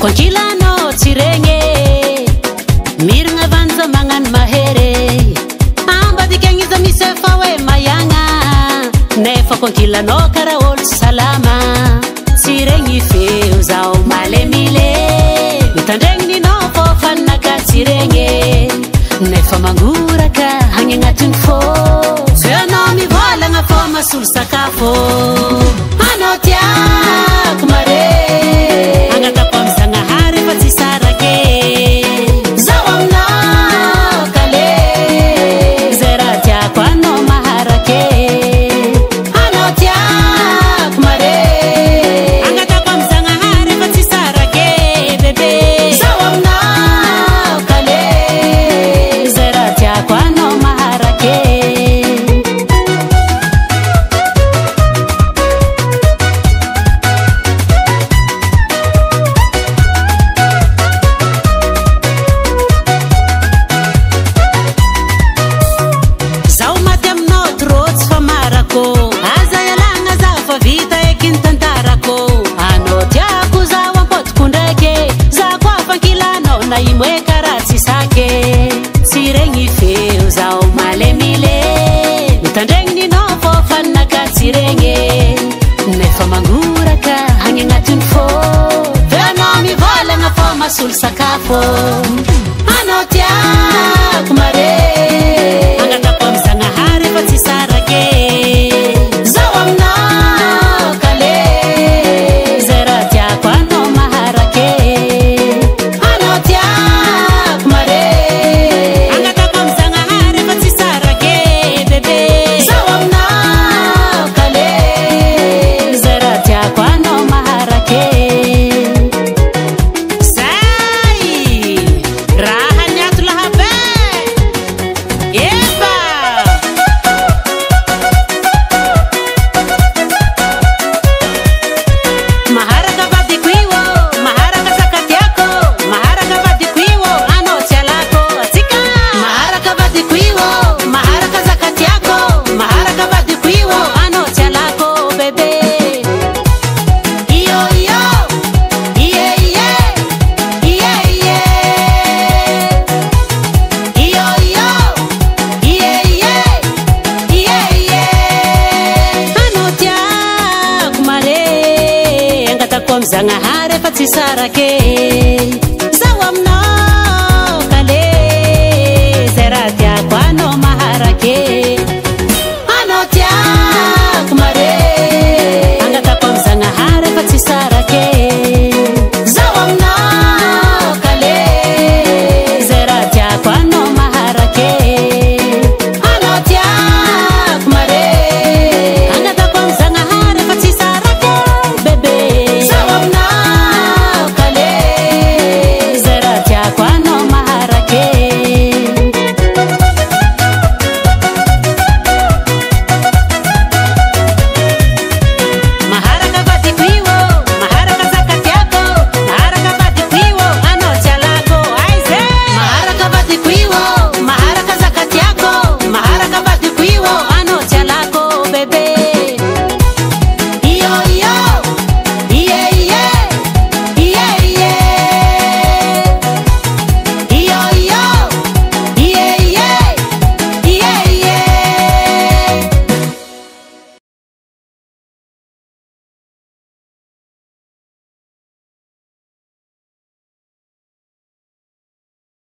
Konjilano tirenge mirnga vanza mangan mahere amba dikengiza misefa we mayanga nefa konjilano karaol salama tirengi feuza o malemile mitandrengi no fofana ka tirenge nefa mangura ka hangenga tunfo zeno mi vala nga foma sul sakafo anotia kumare angata sul sakafo anotia kumare angata pamsanga hari patisarake zawamna kale zeratia kwano maharake anotia kumare angata pamsanga hari patisarake bebe zawamna kale zeratia kwano maharake Zanga hare patisarake